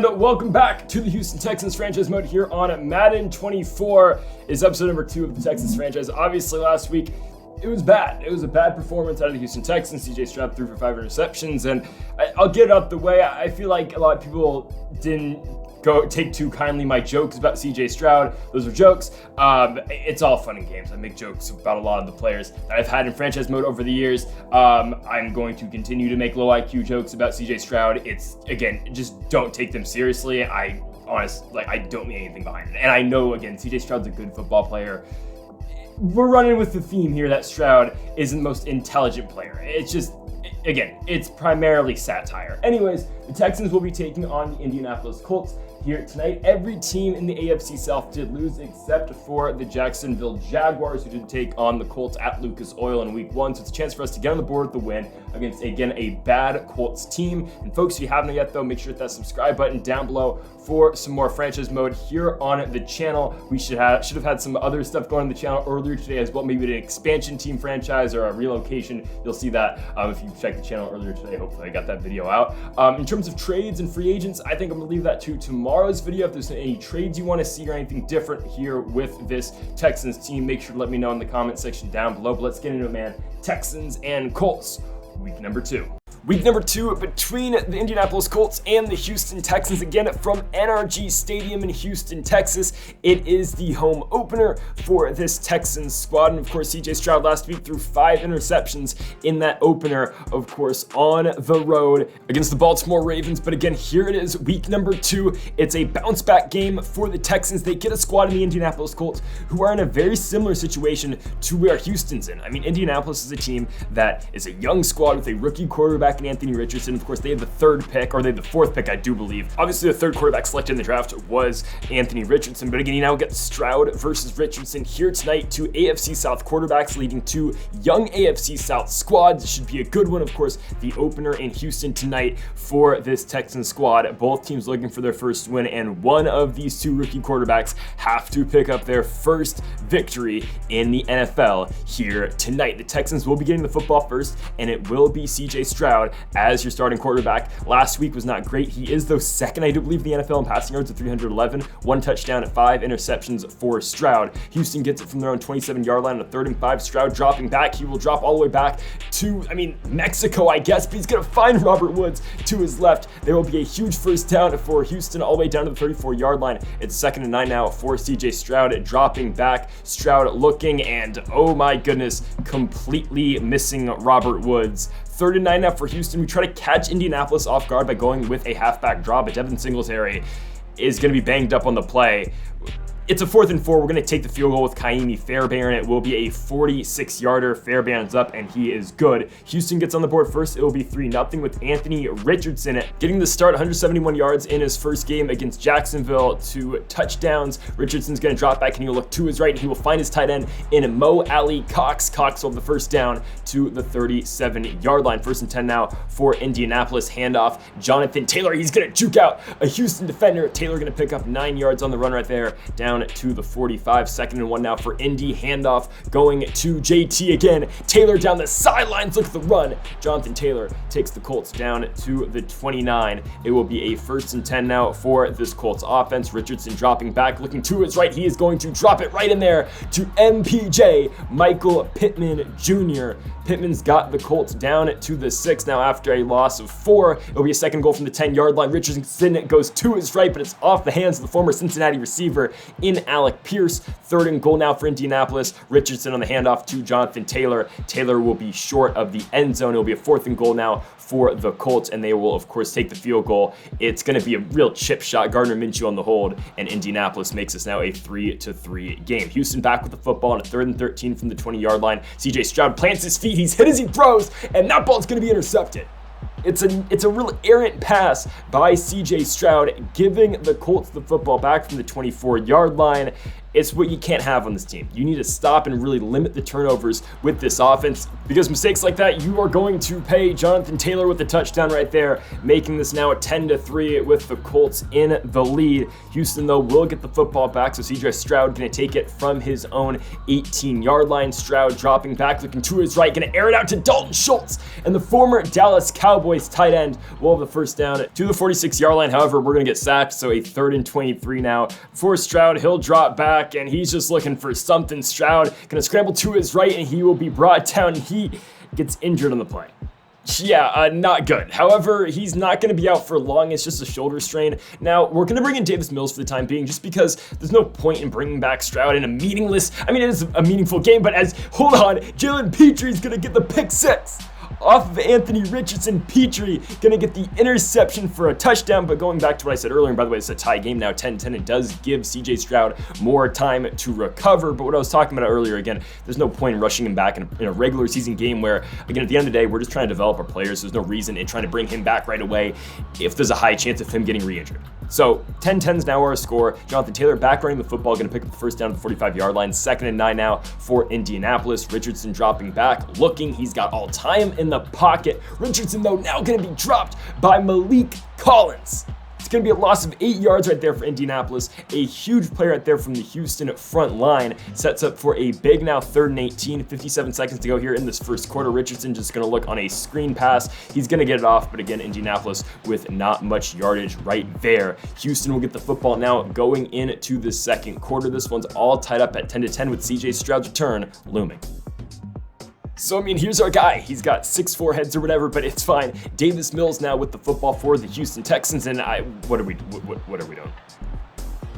and welcome back to the Houston Texans franchise mode here on Madden 24. Is episode number 2 of the Texans franchise. Obviously, last week it was bad. It was a bad performance out of the Houston Texans. CJ Stroud threw for 5 interceptions, and I'll get it out the way. I feel like a lot of people didn't take too kindly my jokes about CJ Stroud. Those are jokes. It's all fun and games. I make jokes about a lot of the players that I've had in franchise mode over the years. I'm going to continue to make low IQ jokes about CJ Stroud. It's, again, just don't take them seriously. I don't mean anything behind it. And I know, again, CJ Stroud's a good football player. We're running with the theme here that Stroud isn't the most intelligent player. It's just, again, it's primarily satire. Anyways, the Texans will be taking on the Indianapolis Colts here tonight. Every team in the AFC South did lose except for the Jacksonville Jaguars, who did take on the Colts at Lucas Oil in week 1. So it's a chance for us to get on the board with the win against, again, a bad Colts team. And folks, if you haven't yet, though, make sure to hit that subscribe button down below for some more franchise mode here on the channel. We should have had some other stuff going on the channel earlier today as well, maybe an expansion team franchise or a relocation. You'll see that if you check the channel earlier today. Hopefully I got that video out. In terms of trades and free agents, I think I'm gonna leave that to tomorrow's video. If there's any trades you want to see or anything different here with this Texans team, make sure to let me know in the comment section down below. But let's get into it, man. Texans and Colts, week number 2. Week number 2 between the Indianapolis Colts and the Houston Texans, again from NRG Stadium in Houston, Texas. It is the home opener for this Texans squad. And of course, CJ Stroud last week threw 5 interceptions in that opener, of course, on the road against the Baltimore Ravens. But again, here it is, week number 2. It's a bounce back game for the Texans. They get a squad in the Indianapolis Colts who are in a very similar situation to where Houston's in. I mean, Indianapolis is a team that is a young squad with a rookie quarterback in Anthony Richardson. Of course, they had the 3rd pick, or they had the 4th pick, I do believe. Obviously, the 3rd quarterback selected in the draft was Anthony Richardson, but again, you now get Stroud versus Richardson here tonight. 2 AFC South quarterbacks leading 2 young AFC South squads. This should be a good one. Of course, the opener in Houston tonight for this Texans squad. Both teams looking for their first win, and one of these 2 rookie quarterbacks have to pick up their first victory in the NFL here tonight. The Texans will be getting the football first, and it will be CJ Stroud as your starting quarterback. Last week was not great. He is, though, 2nd, I do believe, in the NFL in passing yards at 311, 1 touchdown at 5 interceptions for Stroud. Houston gets it from their own 27-yard line on a 3rd and 5. Stroud dropping back. He will drop all the way back to, Mexico, I guess, but he's going to find Robert Woods to his left. There will be a huge first down for Houston all the way down to the 34-yard line. It's 2nd and 9 now for CJ Stroud, dropping back. Stroud looking, and oh my goodness, completely missing Robert Woods. 3rd and 9 now for Houston. We try to catch Indianapolis off guard by going with a halfback draw, but Devin Singletary is going to be banged up on the play. It's a 4th and 4. We're going to take the field goal with Kaimi Fairbairn. It will be a 46-yarder. Fairbairn's up, and he is good. Houston gets on the board first. It will be 3-0 with Anthony Richardson getting the start, 171 yards in his first game against Jacksonville, 2 touchdowns. Richardson's going to drop back, and he'll look to his right, and he will find his tight end in Mo Alley Cox. Cox will have the first down to the 37-yard line. 1st and 10 now for Indianapolis. Handoff, Jonathan Taylor. He's going to juke out a Houston defender. Taylor going to pick up 9 yards on the run right there, down to the 45. 2nd and 1 now for Indy. Handoff going to JT again. Taylor down the sidelines. Look at the run. Jonathan Taylor takes the Colts down to the 29. It will be a 1st and 10 now for this Colts offense. Richardson dropping back, looking to his right. He is going to drop it right in there to MPJ, Michael Pittman Jr. Pittman's got the Colts down to the 6 now after a loss of 4. It'll be a 2nd goal from the 10-yard line. Richardson goes to his right, but it's off the hands of the former Cincinnati receiver in Alec Pierce. 3rd and goal now for Indianapolis. Richardson on the handoff to Jonathan Taylor. Taylor will be short of the end zone. It'll be a 4th and goal now for the Colts, and they will, of course, take the field goal. It's going to be a real chip shot. Gardner Minshew on the hold, and Indianapolis makes this now a 3-3 game. Houston back with the football on a 3rd and 13 from the 20-yard line. CJ Stroud plants his feet. He's hit as he throws, and that ball's going to be intercepted. It's a real errant pass by CJ Stroud, giving the Colts the football back from the 24-yard line. It's what you can't have on this team. You need to stop and really limit the turnovers with this offense, because mistakes like that, you are going to pay. Jonathan Taylor with the touchdown right there, making this now a 10-3 with the Colts in the lead. Houston, though, will get the football back, so CJ Stroud going to take it from his own 18-yard line. Stroud dropping back, looking to his right, going to air it out to Dalton Schultz, and the former Dallas Cowboys tight end will have the first down to the 46-yard line. However, we're going to get sacked, so a 3rd and 23 now for Stroud. He'll drop back, and he's just looking for something. Stroud gonna scramble to his right, and he will be brought down. He gets injured on the play. Yeah, not good. However, he's not going to be out for long. It's just a shoulder strain. Now, we're going to bring in Davis Mills for the time being, just because there's no point in bringing back Stroud in a meaningless, I mean, it is a meaningful game, but hold on, Jalen Petre's going to get the pick 6. Off of Anthony Richardson. Petrie gonna get the interception for a touchdown, but going back to what I said earlier, and by the way, it's a tie game now, 10-10, it does give CJ Stroud more time to recover, but what I was talking about earlier, again, there's no point in rushing him back in a regular season game where, again, at the end of the day, we're just trying to develop our players. There's no reason in trying to bring him back right away if there's a high chance of him getting re-injured. So 10-10 is now our score. Jonathan Taylor back running the football, going to pick up the first down at the 45-yard line. 2nd and 9 now for Indianapolis. Richardson dropping back, looking. He's got all time in the pocket. Richardson, though, now going to be dropped by Malik Collins. It's going to be a loss of 8 yards right there for Indianapolis. A huge play right there from the Houston front line. Sets up for a big now 3rd and 18. 57 seconds to go here in this first quarter. Richardson just going to look on a screen pass. He's going to get it off, but again, Indianapolis with not much yardage right there. Houston will get the football now going into the second quarter. This one's all tied up at 10-10 with CJ Stroud's return looming. So, I mean, here's our guy. He's got 6'4" heads or whatever, but it's fine. Davis Mills now with the football for the Houston Texans, and what are we doing?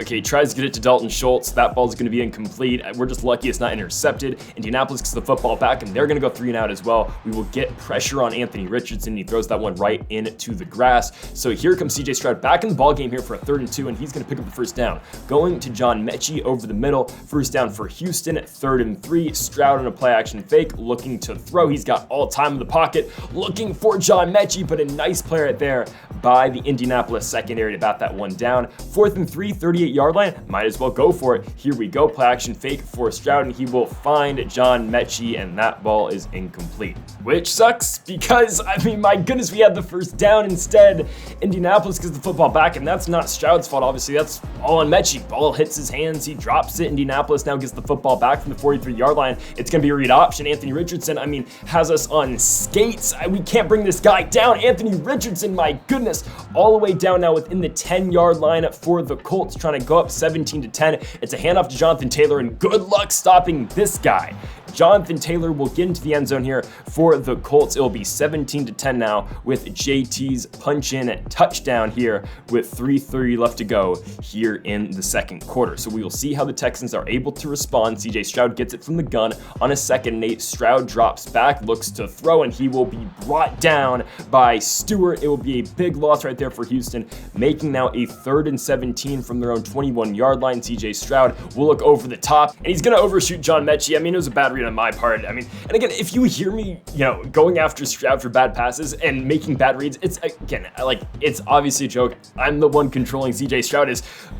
Okay, tries to get it to Dalton Schultz. That ball's going to be incomplete. We're just lucky it's not intercepted. Indianapolis gets the football back, and they're going to go 3 and out as well. We will get pressure on Anthony Richardson. He throws that one right into the grass. So here comes CJ Stroud back in the ball game here for a 3rd and 2, and he's going to pick up the first down. Going to John Mechie over the middle. First down for Houston, 3rd and 3. Stroud on a play action fake, looking to throw. He's got all time in the pocket, looking for John Mechie, but a nice play right there by the Indianapolis secondary to bat that one down. 4th and 3, 38-yard line. Might as well go for it. Here we go. Play action fake for Stroud, and he will find John Mechie, and that ball is incomplete. Which sucks because, I mean, my goodness, we had the first down instead. Indianapolis gets the football back, and that's not Stroud's fault. Obviously, that's all on Mechie. Ball hits his hands. He drops it. Indianapolis now gets the football back from the 43-yard line. It's going to be a read option. Anthony Richardson, I mean, has us on skates. We can't bring this guy down. Anthony Richardson, my goodness, all the way down now within the 10-yard line for the Colts, trying to go up 17-10. It's a handoff to Jonathan Taylor, and good luck stopping this guy. Jonathan Taylor will get into the end zone here for the Colts. It'll be 17-10 now with JT's punch-in touchdown here with 3:30 left to go here in the second quarter. So we will see how the Texans are able to respond. CJ Stroud gets it from the gun on a 2nd and 8. Stroud drops back, looks to throw, and he will be brought down by Stewart. It will be a big loss right there for Houston, making now a 3rd and 17 from their own 21-yard line. CJ Stroud will look over the top, and he's going to overshoot John Mechie. I mean, it was a bad read on my part. I mean, and again, if you hear me, going after Stroud for bad passes and making bad reads, it's, again, like, it's obviously a joke. I'm the one controlling CJ Stroud.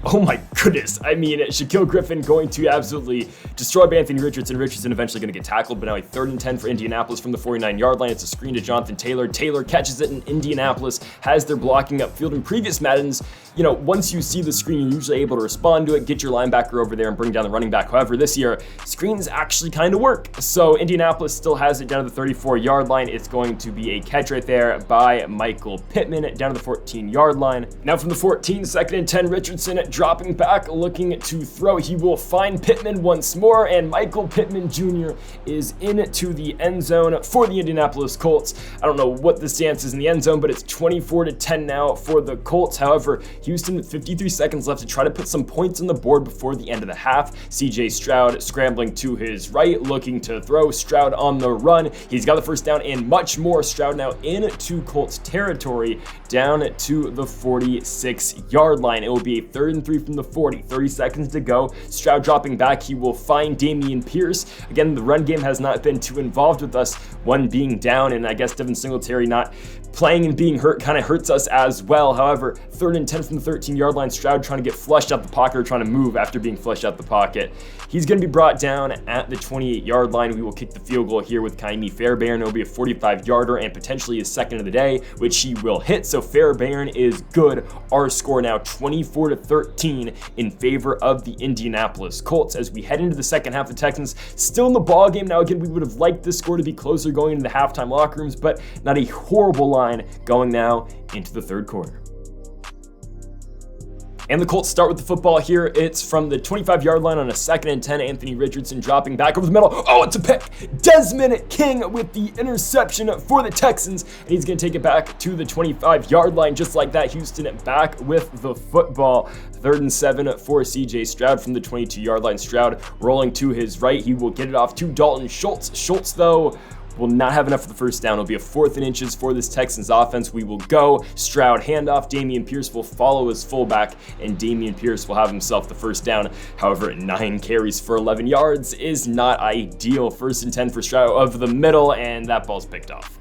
Oh my goodness. I mean, Shaquille Griffin going to absolutely destroy Anthony Richardson. Richardson eventually going to get tackled, but now a 3rd and 10 for Indianapolis from the 49-yard line. It's a screen to Jonathan Taylor. Taylor catches it, and Indianapolis has their blocking upfield. In previous Maddens, once you see the screen, you're usually able to respond to it, get your linebacker over there and bring down the running back. However, this year, screens actually kind of work. So Indianapolis still has it down to the 34-yard line. It's going to be a catch right there by Michael Pittman down to the 14-yard line. Now from the 14, 2nd and 10, Richardson dropping back, looking to throw. He will find Pittman once more, and Michael Pittman Jr. is into the end zone for the Indianapolis Colts. I don't know what the stance is in the end zone, but it's 24-10 now for the Colts. However, Houston with 53 seconds left to try to put some points on the board before the end of the half. CJ Stroud scrambling to his right, looking to throw. Stroud on the run. He's got the first down and much more. Stroud now into Colts territory down to the 46-yard line. It will be a 3rd and 3 from the 40. 30 seconds to go. Stroud dropping back. He will find Dameon Pierce. Again, the run game has not been too involved with us, one being down, and I guess Devin Singletary not playing and being hurt kind of hurts us as well. However, 3rd and 10 from the 13-yard line. Stroud trying to get flushed out the pocket, or trying to move after being flushed out the pocket. He's going to be brought down at the 28-yard line. We will kick the field goal here with Kaimi Fairbairn. It'll be a 45-yarder and potentially his second of the day, which he will hit. So Fairbairn is good. Our score now 24-13 in favor of the Indianapolis Colts as we head into the second half. The Texans still in the ball game. Now again, we would have liked this score to be closer going into the halftime locker rooms, but not a horrible line going now into the third quarter. And the Colts start with the football here. It's from the 25-yard line on a 2nd and 10. Anthony Richardson dropping back over the middle. Oh, it's a pick. Desmond King with the interception for the Texans. And he's going to take it back to the 25-yard line just like that. Houston back with the football. 3rd and 7 for CJ Stroud from the 22-yard line. Stroud rolling to his right. He will get it off to Dalton Schultz. Schultz, though, will not have enough for the first down. It'll be a 4th and inches for this Texans offense. We will go. Stroud handoff. Dameon Pierce will follow his fullback, and Dameon Pierce will have himself the first down. However, 9 carries for 11 yards is not ideal. 1st and 10 for Stroud of the middle, and that ball's picked off.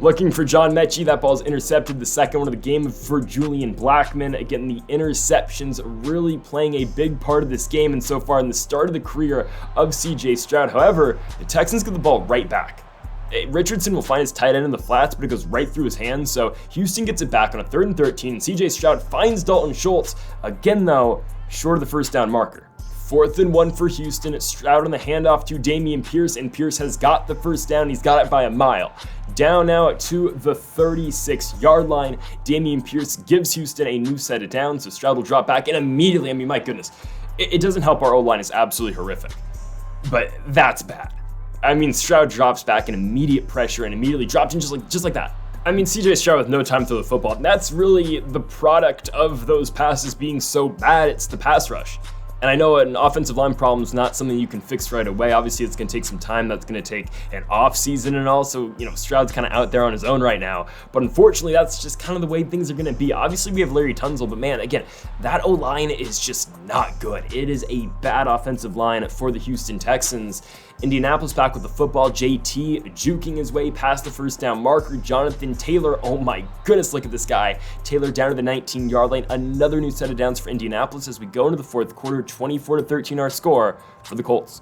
Looking for John Mechie, that ball's intercepted. The second one of the game for Julian Blackman. Again, the interceptions really playing a big part of this game and so far in the start of the career of CJ Stroud. However, the Texans get the ball right back. Richardson will find his tight end in the flats, but it goes right through his hands. So Houston gets it back on a 3rd and 13. CJ Stroud finds Dalton Schultz. Again, though, short of the first down marker. 4th and 1 for Houston. Stroud on the handoff to Dameon Pierce, and Pierce has got the first down. He's got it by a mile. Down now to the 36-yard line. Dameon Pierce gives Houston a new set of downs, so Stroud will drop back, and immediately, I mean, my goodness, it doesn't help our O-line is absolutely horrific, but that's bad. I mean, Stroud drops back in immediate pressure and immediately dropped in just like that. I mean, CJ Stroud with no time to throw the football. That's really the product of those passes being so bad. It's the pass rush. And I know an offensive line problem is not something you can fix right away. Obviously, it's going to take some time. That's going to take an off season and all. So, Stroud's kind of out there on his own right now. But unfortunately, that's just kind of the way things are going to be. Obviously, we have Larry Tunsil, but man, again, that O-line is just not good. It is a bad offensive line for the Houston Texans. Indianapolis back with the football. JT juking his way past the first down marker. Jonathan Taylor, oh my goodness, look at this guy. Taylor down to the 19-yard line. Another new set of downs for Indianapolis as we go into the fourth quarter. 24-13 our score for the Colts.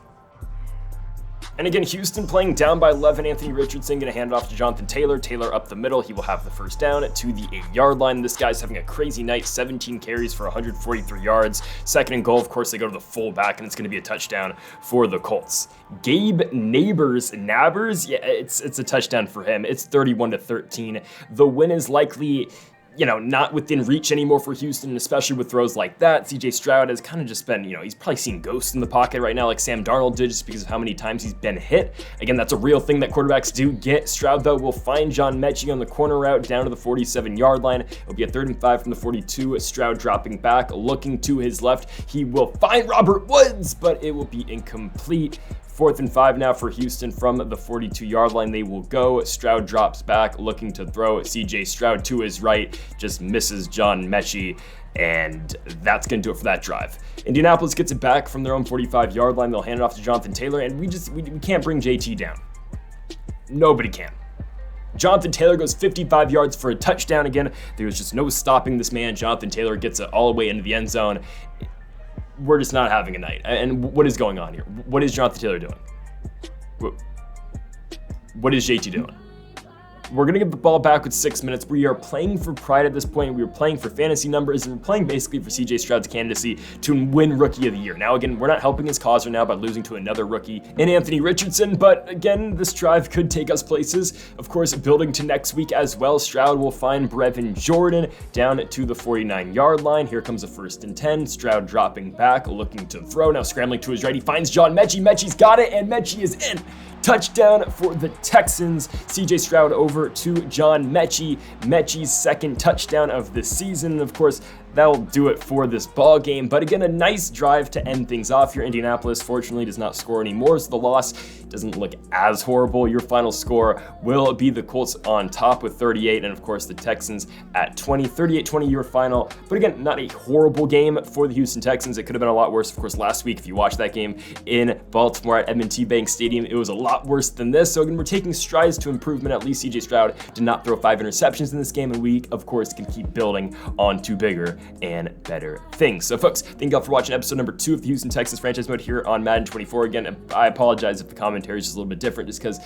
And again, Houston playing down by 11. Anthony Richardson going to hand it off to Jonathan Taylor. Taylor up the middle. He will have the first down to the 8-yard line. This guy's having a crazy night. 17 carries for 143 yards. 2nd and goal, of course, they go to the fullback, and it's going to be a touchdown for the Colts. Gabe Nabbers, yeah, it's a touchdown for him. It's 31-13. The win is likely not within reach anymore for Houston, especially with throws like that. CJ Stroud has kind of just been, he's probably seeing ghosts in the pocket right now like Sam Darnold did just because of how many times he's been hit. Again, that's a real thing that quarterbacks do get. Stroud, though, will find John Mechie on the corner route down to the 47-yard line. It'll be a 3rd and 5 from the 42. Stroud dropping back, looking to his left. He will find Robert Woods, but it will be incomplete. 4th and 5 now for Houston from the 42-yard line. They will go. Stroud drops back, looking to throw. CJ Stroud to his right, just misses John Mechie, and that's going to do it for that drive. Indianapolis gets it back from their own 45-yard line. They'll hand it off to Jonathan Taylor, and we can't bring JT down. Nobody can. Jonathan Taylor goes 55 yards for a touchdown again. There was just no stopping this man. Jonathan Taylor gets it all the way into the end zone. We're just not having a night. And what is going on here? What is Jonathan Taylor doing? What is JT doing? We're going to get the ball back with 6 minutes. We are playing for pride at this point. We are playing for fantasy numbers, and we're playing basically for CJ Stroud's candidacy to win Rookie of the Year. Now, again, we're not helping his cause right now by losing to another rookie in Anthony Richardson, but again, this drive could take us places. Of course, building to next week as well, Stroud will find Brevin Jordan down to the 49-yard line. Here comes a 1st and 10. Stroud dropping back, looking to throw. Now scrambling to his right. He finds John Mechie. Mechie's got it, and Mechie is in. Touchdown for the Texans. CJ Stroud over to John Mechie. Mechie's 2nd touchdown of the season. And of course, that'll do it for this ball game. But again, a nice drive to end things off here. Indianapolis fortunately does not score anymore, so the loss doesn't look as horrible. Your final score will be the Colts on top with 38, and of course the Texans at 20. 38-20 your final. But again, not a horrible game for the Houston Texans. It could have been a lot worse. Of course, last week, if you watched that game in Baltimore at M&T Bank Stadium, it was a lot worse than this. So again, we're taking strides to improvement. At least CJ Stroud did not throw 5 interceptions in this game, and we, of course, can keep building on to bigger and better things. So folks, thank you all for watching episode number 2 of the Houston Texans Franchise Mode here on Madden 24. Again, I apologize if the commentary is just a little bit different, just because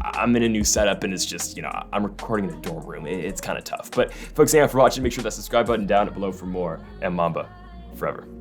I'm in a new setup and it's just, I'm recording in a dorm room. It's kind of tough. But folks, thank you all for watching. Make sure that subscribe button down below for more, and Mamba forever.